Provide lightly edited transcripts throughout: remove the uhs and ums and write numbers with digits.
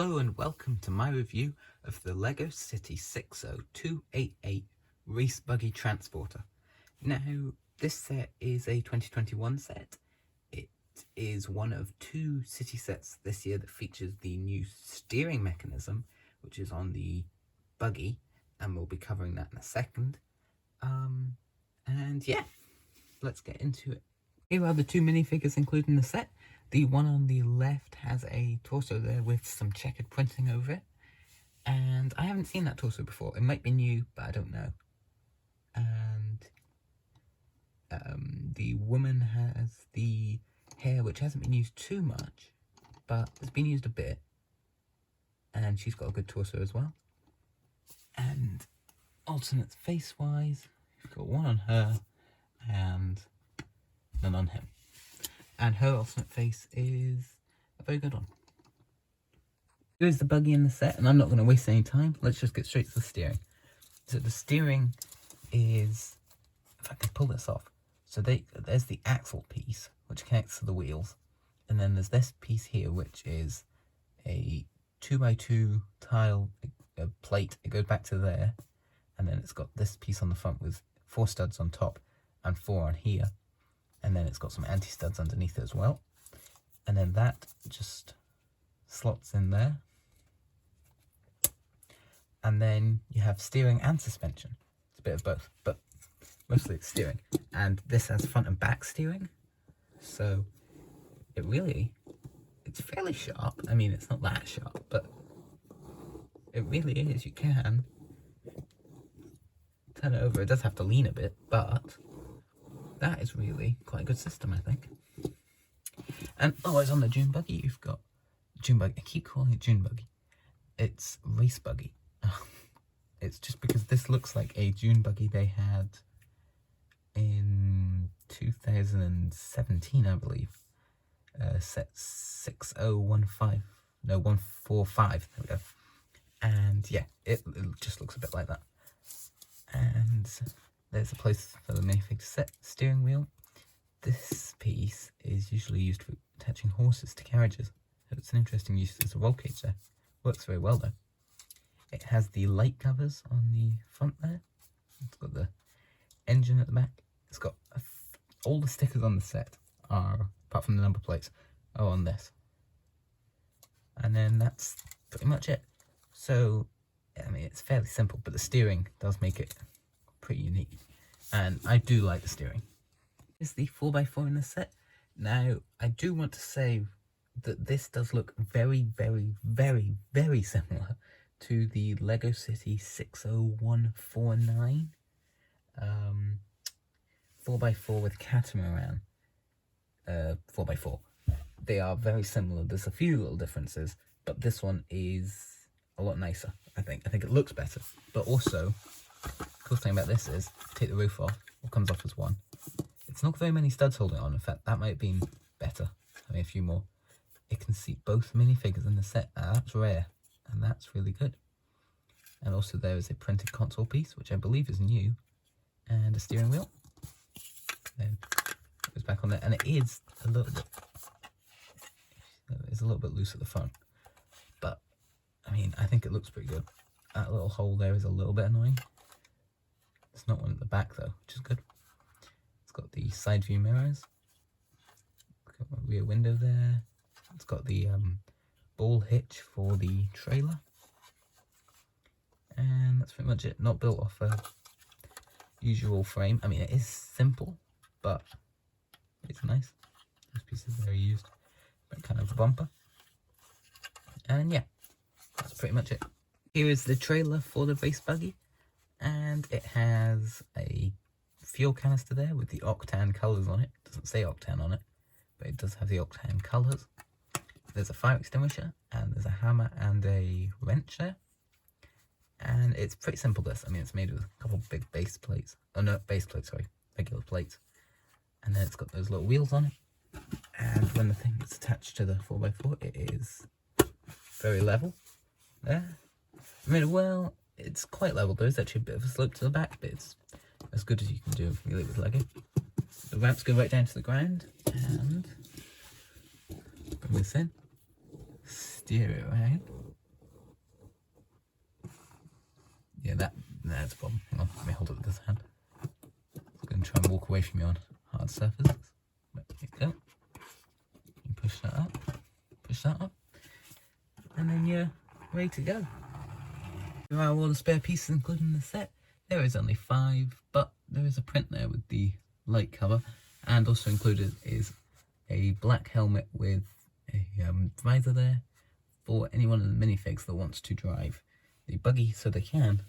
Hello and welcome to my review of the LEGO City 60288 Race Buggy Transporter. Now, this set is a 2021 set. It is one of two city sets this year that features the new steering mechanism, which is on the Buggy, and we'll be covering that in a second. And yeah, let's get into it. Here are the two minifigures included in the set. The one on the left has a torso there with some checkered printing over it. And I haven't seen that torso before. It might be new, but I don't know. And the woman has the hair which hasn't been used too much, but it's been used a bit. And she's got a good torso as well. And alternate face-wise, you've got one on her and none on him. And her alternate face is a very good one. Here's the Buggy in the set, and I'm not going to waste any time. Let's just get straight to the steering. So the steering is, if I can pull this off, so there's the axle piece, which connects to the wheels. And then there's this piece here, which is a 2x2 tile plate. It goes back to there. And then it's got this piece on the front with 4 studs on top and 4 on here. And then it's got some anti-studs underneath it as well. And then that just slots in there. And then you have steering and suspension. It's a bit of both, but mostly it's steering. And this has front and back steering. So it's fairly sharp. I mean, it's not that sharp, but it really is. You can turn it over. It does have to lean a bit, but that is really quite a good system, I think. And it's on the June Buggy. You've got June Buggy. I keep calling it June Buggy. It's Race Buggy. It's just because this looks like a June Buggy they had in 2017, I believe. Set 6015. No, 145. There we go. And yeah, it just looks a bit like that. And there's a place for the minifig to set steering wheel. This piece is usually used for attaching horses to carriages. It's an interesting use as a roll cage there. Works very well though. It has the light covers on the front there. It's got the engine at the back. It's got all the stickers on the set are, apart from the number plates, are on this. And then that's pretty much it. So, I mean, it's fairly simple, but the steering does make it pretty unique. And I do like the steering. Here's the 4x4 in the set. Now, I do want to say that this does look very, very, very, very similar to the LEGO City 60149 4x4 with catamaran 4x4. They are very similar. There's a few little differences, but this one is a lot nicer, I think. I think it looks better. But also, the cool thing about this is, take the roof off, what comes off is one. It's not very many studs holding on. In fact, that might have been better. Having a few more. It can seat both minifigures in the set. Now, that's rare, and that's really good. And also there is a printed console piece, which I believe is new, and a steering wheel. Then it goes back on there, and it is a little bit loose at the front. But I mean, I think it looks pretty good. That little hole there is a little bit annoying. There's not one at the back though, which is good. It's got the side view mirrors. Got my rear window there. It's got the ball hitch for the trailer. And that's pretty much it. Not built off a usual frame. I mean, it is simple, but it's nice. Those pieces there are used. But kind of a bumper. And yeah, that's pretty much it. Here is the trailer for the Race Buggy. And it has a fuel canister there with the Octan colours on it. It doesn't say Octan on it, but it does have the Octan colours. There's a fire extinguisher, and there's a hammer and a wrench there. And it's pretty simple, this. I mean, it's made with a couple of big base plates. Oh no, base plates, sorry. Regular plates. And then it's got those little wheels on it. And when the thing is attached to the 4x4, it is very level. There. I mean, well, it's quite level. There is actually a bit of a slope to the back, but it's as good as you can do really with Lego. The ramps go right down to the ground, and bring this in, steer it around, yeah, that's a problem. Hang on, let me hold it with this hand. I'm going to try and walk away from you on hard surfaces. There you go. You push that up, and then you're ready to go. There are all the spare pieces included in the set. There is only 5, but there is a print there with the light cover, and also included is a black helmet with a visor there for anyone in the minifigs that wants to drive the buggy so they can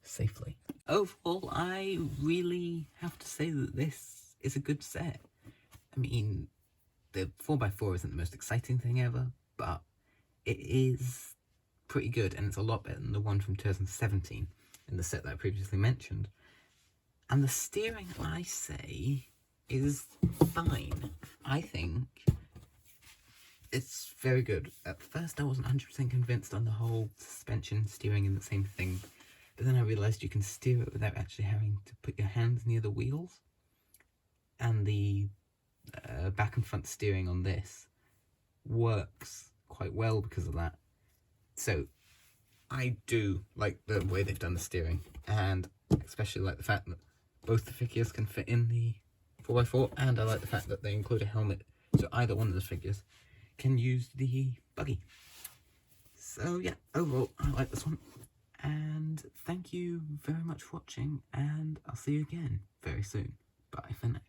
safely. Overall, I really have to say that this is a good set. I mean, the 4x4 isn't the most exciting thing ever, but it is pretty good, and it's a lot better than the one from 2017 in the set that I previously mentioned. And the steering, I say, is fine. I think it's very good. At first I wasn't 100% convinced on the whole suspension steering in the same thing, but then I realised you can steer it without actually having to put your hands near the wheels. And the back and front steering on this works quite well because of that. So I do like the way they've done the steering, and especially like the fact that both the figures can fit in the 4x4, and I like the fact that they include a helmet, so either one of the figures can use the buggy. So yeah, overall I like this one, and thank you very much for watching, and I'll see you again very soon. Bye for now.